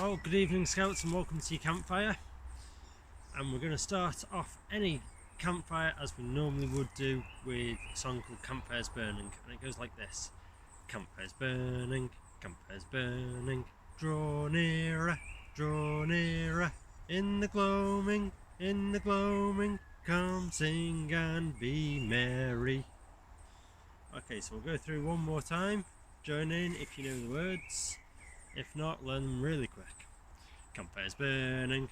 Well, good evening Scouts and welcome to your campfire, and we're going to start off any campfire as we normally would do with a song called Campfire's Burning, and it goes like this. Campfire's burning, draw nearer, in the gloaming, come sing and be merry. Okay, so we'll go through one more time, join in if you know the words. If not, learn them really quick. Campfire's burning,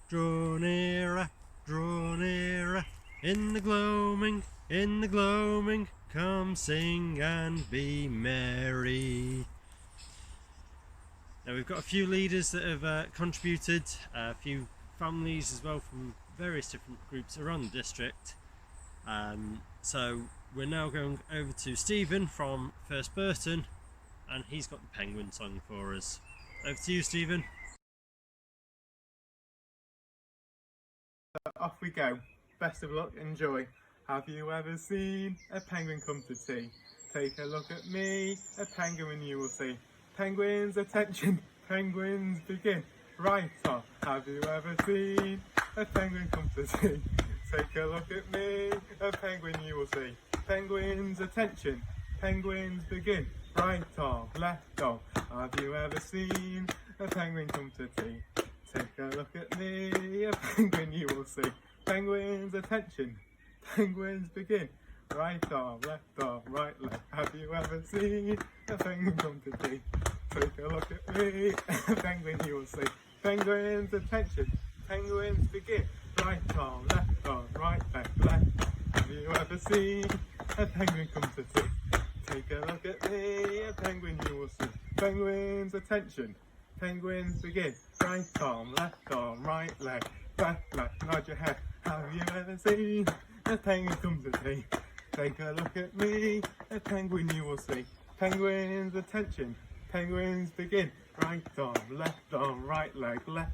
draw nearer, in the gloaming, come sing and be merry. Now we've got a few leaders that have contributed, a few families as well from various different groups around the district. So we're now going over to Stephen from First Burton, and he's got the penguin song for us. Over to you, Stephen. Off we go. Best of luck, enjoy. Have you ever seen a penguin come to tea? Take a look at me, a penguin you will see. Penguins, attention, penguins begin. Right on. Have you ever seen a penguin come to tea? Take a look at me, a penguin you will see. Penguins, attention, penguins begin. Right arm, left arm. Have you ever seen a penguin come to tea? Take a look at me, a penguin you will see. Penguins, attention, penguins begin. Right arm, left arm, right leg. Have you ever seen a penguin come to tea? Take a look at me, a penguin you will see. Penguins, attention, penguins begin. Right arm, left arm, right leg, left. Have you ever seen a penguin come to tea? Take a look at me, a penguin you will see. Penguins, attention, penguins begin. Right arm, right leg, nod your head. Have you ever seen a penguin come to tea? Take a look at me, a penguin you will see. Penguins, attention, penguins begin. Right arm, right leg, nod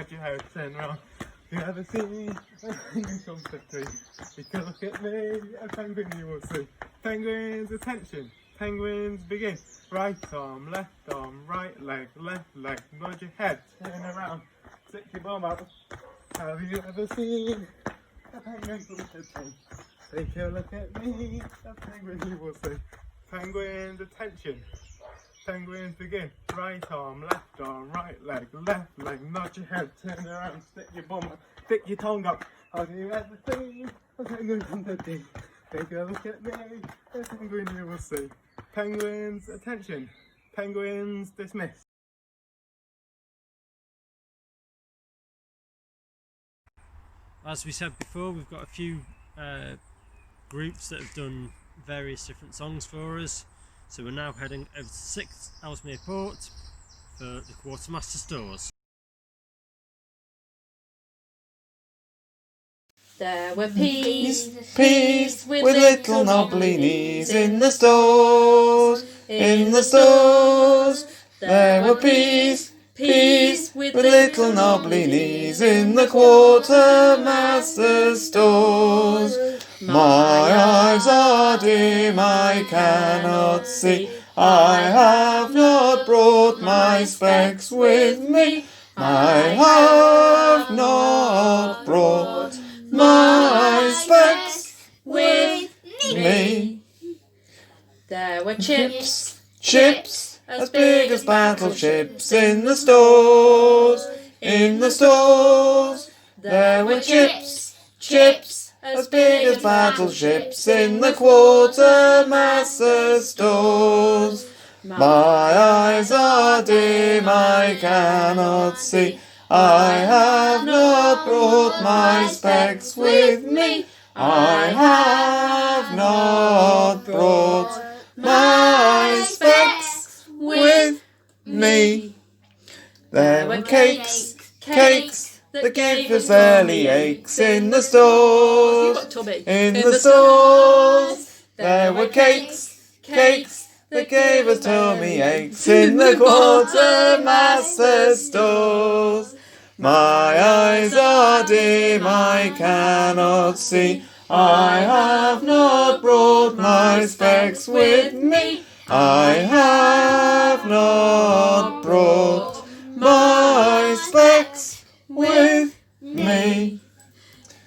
your head, turn around. Have you ever seen a penguin come to tea? Take a look at me, a penguin you will see. Penguins, attention, penguins begin. Right arm, right leg, nod your head, turn around, stick your bum out. Have you ever seen a penguin come to tea? Take a look at me, a penguin you will see. Penguins, attention, penguins begin. Right arm, right leg, nod your head, turn around, stick your bum out, stick your tongue up. Have you ever seen a penguin come to tea? Take a look at me, a penguin you will see. Penguins, attention, penguins dismissed. As we said before, we've got a few groups that have done various different songs for us. So we're now heading over to 6th Ellesmere Port for the Quartermaster Stores. There were peas with little knobbly knees in the stores, There were peas with little knobbly knees in the quartermaster's stores. My eyes are dim, I cannot see. I have not brought my specs with me. I have not brought my specs with me. There were chips as big as battleships in the stores, There were chips as big as battleships in the quartermaster's stores. My eyes are dim, I cannot see. I have not brought my specs with me. I have not brought my specs with me. There were cakes that gave us early aches in the stores. There were cakes that gave us tummy aches in the quartermaster's stores. My eyes are dim, I cannot see. I have not brought my specs with me. I have not brought my specs with me.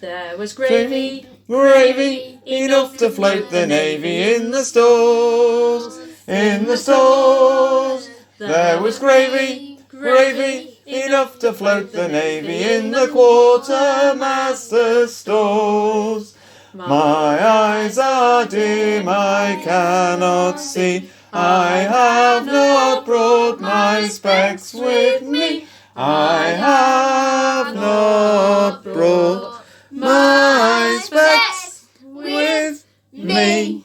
There was gravy, Gravy enough to float the navy in the stores. In the stores. There was gravy, gravy enough to float the navy in the quartermaster's stores. My eyes are dim, I cannot see. I have not brought my specs with me. I have not brought my specs with me.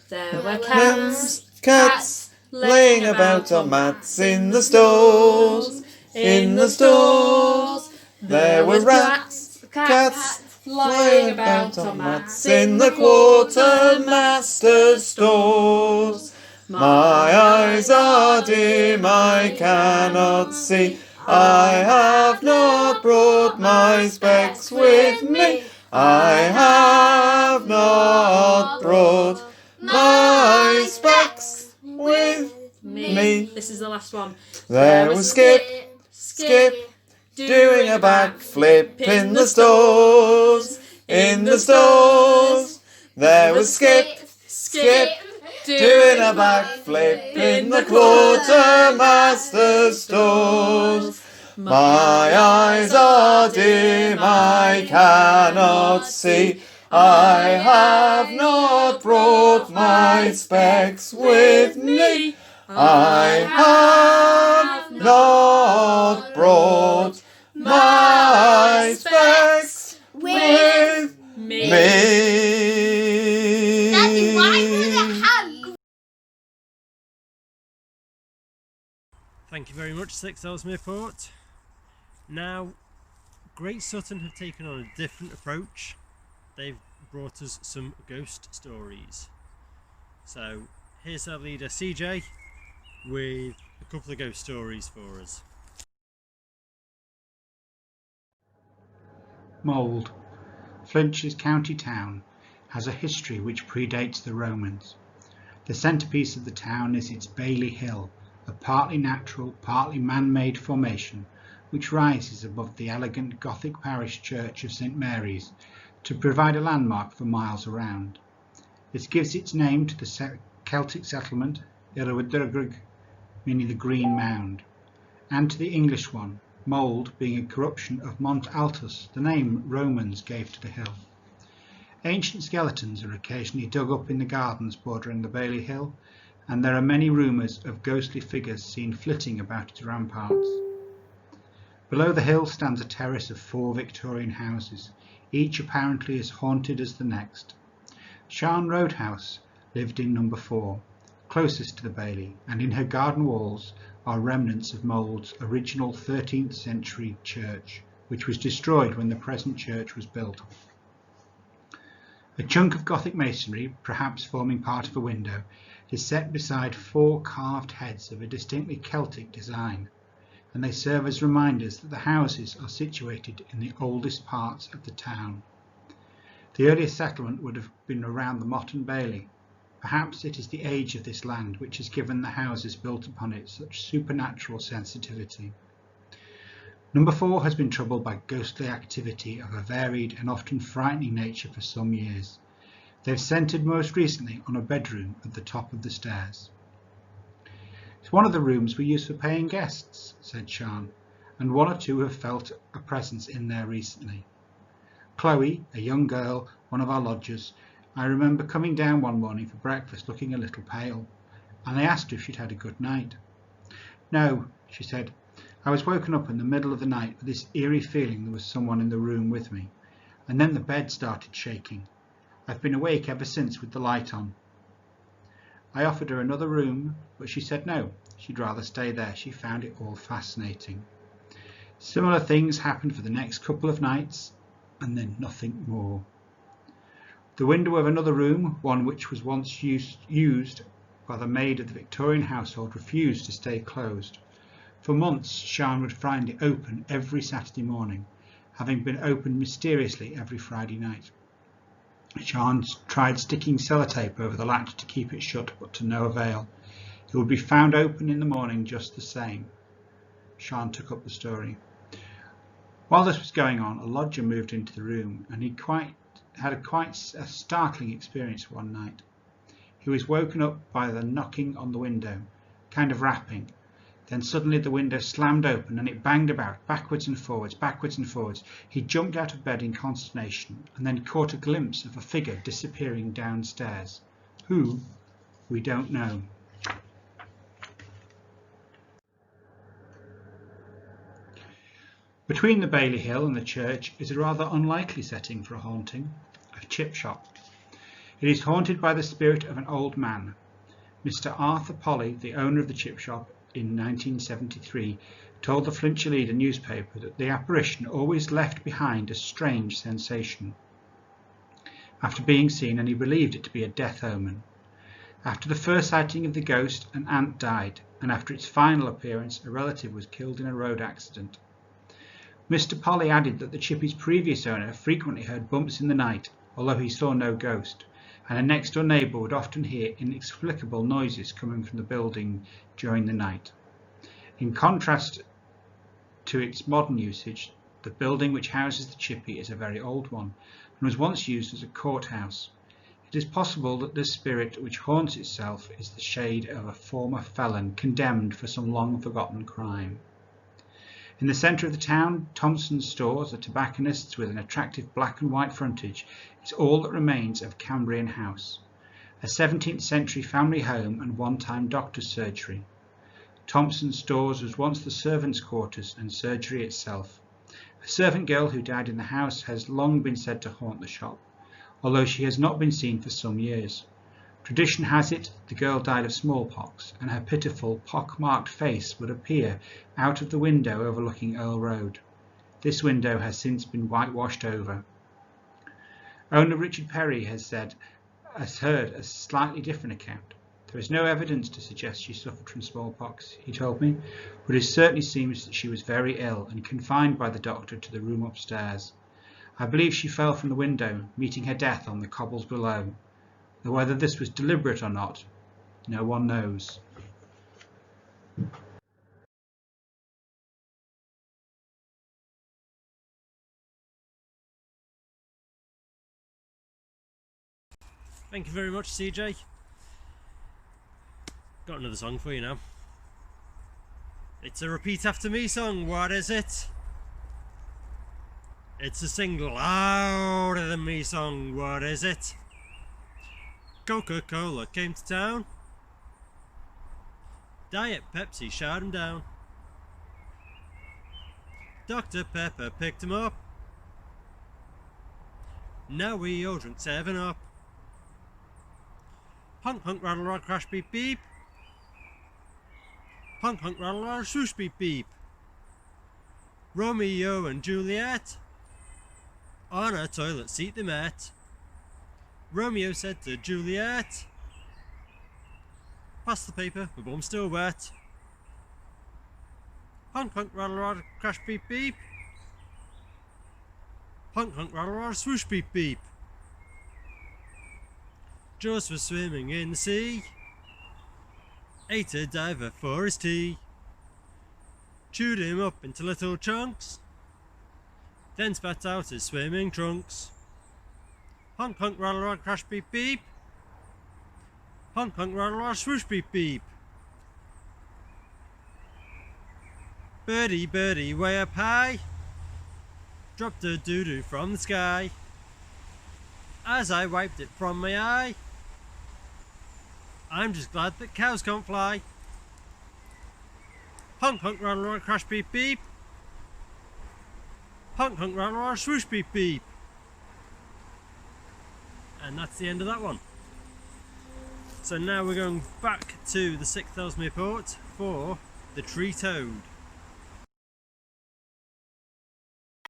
There were Cats laying about on mats in the stores. In the stores. There were cats lying about on mats in the quartermaster's stores. My eyes are dim, I cannot see. I have not brought my specs with me. I have not brought my specs with me. This is the last one. There was Skip, doing a backflip in the stores. In the stores. There was Skip, doing a backflip in the quartermaster's stores. My eyes are dim, I cannot see. I have not brought my specs with me. I have not brought my specs with me. Daddy, why would it have? Thank you very much, 6 Ellesmere Port. Now, Great Sutton have taken on a different approach. They've brought us some ghost stories. So, here's our leader CJ with a couple of ghost stories for us. Mould. Flintshire county town has a history which predates the Romans. The centrepiece of the town is its Bailey Hill, a partly natural, partly man-made formation which rises above the elegant Gothic parish church of St Mary's to provide a landmark for miles around. It gives its name to the Celtic settlement Iarwaidrug, meaning the Green Mound, and to the English one, Mould, being a corruption of Mont Altus, the name Romans gave to the hill. Ancient skeletons are occasionally dug up in the gardens bordering the Bailey Hill, and there are many rumours of ghostly figures seen flitting about its ramparts. Below the hill stands a terrace of 4 Victorian houses, each apparently as haunted as the next. Sharn Roadhouse lived in number 4, closest to the Bailey, and in her garden walls are remnants of Mould's original 13th century church, which was destroyed when the present church was built. A chunk of Gothic masonry, perhaps forming part of a window, is set beside 4 carved heads of a distinctly Celtic design, and they serve as reminders that the houses are situated in the oldest parts of the town. The earliest settlement would have been around the Motte and Bailey. Perhaps it is the age of this land which has given the houses built upon it such supernatural sensitivity. Number 4 has been troubled by ghostly activity of a varied and often frightening nature for some years. They've centred most recently on a bedroom at the top of the stairs. "It's one of the rooms we use for paying guests," said Sharn, "and 1 or 2 have felt a presence in there recently. Chloe, a young girl, one of our lodgers, I remember coming down one morning for breakfast looking a little pale, and I asked her if she'd had a good night. 'No,' she said, 'I was woken up in the middle of the night with this eerie feeling there was someone in the room with me, and then the bed started shaking. I've been awake ever since with the light on.' I offered her another room, but she said no, she'd rather stay there. She found it all fascinating. Similar things happened for the next couple of nights, and then nothing more. The window of another room, one which was once used by the maid of the Victorian household, refused to stay closed. For months Sharn would find it open every Saturday morning, having been opened mysteriously every Friday night. Sean tried sticking sellotape over the latch to keep it shut, but to no avail. It would be found open in the morning just the same. Sean took up the story. While this was going on, a lodger moved into the room, and he had a startling experience one night. He was woken up by the knocking on the window, kind of rapping. Then suddenly the window slammed open and it banged about, backwards and forwards, backwards and forwards. He jumped out of bed in consternation and then caught a glimpse of a figure disappearing downstairs. Who? We don't know. Between the Bailey Hill and the church is a rather unlikely setting for a haunting, a chip shop. It is haunted by the spirit of an old man. Mr. Arthur Polly, the owner of the chip shop, in 1973, told the Flintshire Leader newspaper that the apparition always left behind a strange sensation. After being seen, and he believed it to be a death omen. After the first sighting of the ghost, an aunt died, and after its final appearance, a relative was killed in a road accident. Mr. Polly added that the chippy's previous owner frequently heard bumps in the night, although he saw no ghost, and a next-door neighbour would often hear inexplicable noises coming from the building during the night. In contrast to its modern usage, the building which houses the chippy is a very old one, and was once used as a courthouse. It is possible that this spirit which haunts itself is the shade of a former felon condemned for some long-forgotten crime. In the centre of the town, Thompson's Stores, a tobacconist's with an attractive black and white frontage, is all that remains of Cambrian House, a 17th century family home and one-time doctor's surgery. Thompson's Stores was once the servants' quarters and surgery itself. A servant girl who died in the house has long been said to haunt the shop, although she has not been seen for some years. Tradition has it the girl died of smallpox, and her pitiful, pock-marked face would appear out of the window overlooking Earl Road. This window has since been whitewashed over. Owner Richard Perry has heard a slightly different account. There is no evidence to suggest she suffered from smallpox, he told me, but it certainly seems that she was very ill and confined by the doctor to the room upstairs. I believe she fell from the window, meeting her death on the cobbles below. Though whether this was deliberate or not, no one knows. Thank you very much, CJ. Got another song for you now. It's a repeat after me song. What is it? It's a single louder than me song. What is it? Coca-Cola came to town. Diet Pepsi shot him down. Dr. Pepper picked him up. Now we all drink 7-Up. Honk honk rattle rod crash beep beep. Honk honk rattle rod swoosh beep beep. Romeo and Juliet on a toilet seat they met. Romeo said to Juliet, pass the paper, my bum's still wet. Honk honk rattle rod crash beep beep. Honk honk rattle rod swoosh beep beep. Jaws was swimming in the sea, ate a diver for his tea, chewed him up into little chunks, then spat out his swimming trunks. Honk honk rattle rod crash beep beep. Honk honk rattle rod swoosh beep beep. Birdie birdie way up high, dropped a doo-doo from the sky. As I wiped it from my eye, I'm just glad that cows can't fly. Honk honk rattle rod crash beep beep. Honk honk rattle rod swoosh beep beep. And that's the end of that one. So now we're going back to the 6,000 report for the tree toad.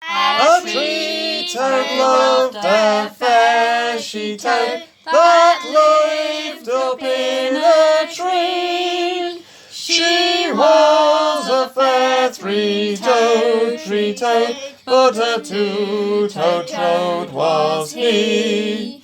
A tree toad loved a fair she toad that lived up in a tree. She was a fair tree toad, but a two-toed toad was he.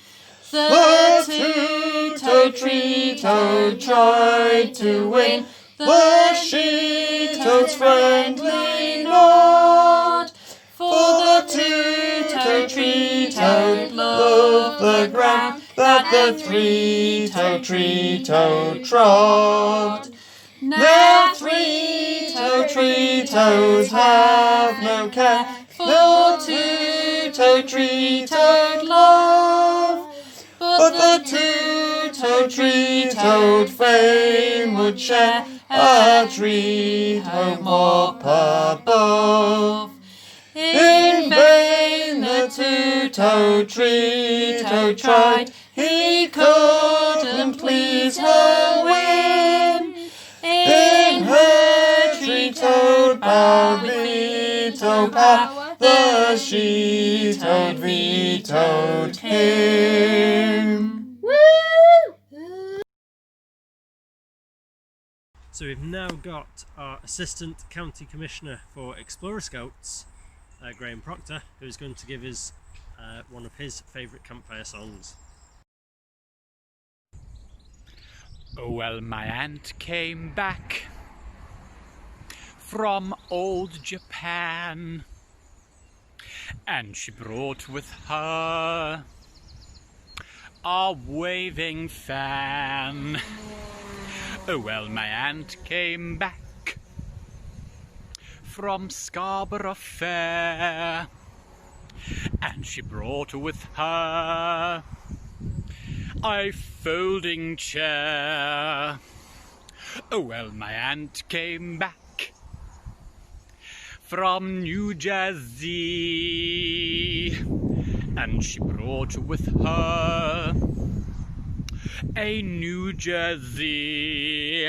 The two-toed tree-toad tried to win the she-toad's friendly nod. For the two-toed tree-toad loved the ground that the three-toed tree-toad trod. Now three-toed tree-toads have no care for two-toed tree-toad love. But the two-toed tree-toad fain would share a tree-toad mop above. In vain the two-toed tree-toad tried, he couldn't please her whim. In her tree-toad bower veto power, the she-toad vetoed him. So we've now got our Assistant County Commissioner for Explorer Scouts, Graham Proctor, who's going to give us one of his favourite campfire songs. Oh, well, my aunt came back from old Japan, and she brought with her a waving fan. Oh, well, my aunt came back from Scarborough Fair, and she brought with her a folding chair. Oh, well, my aunt came back from New Jersey, and she brought with her a New Jersey.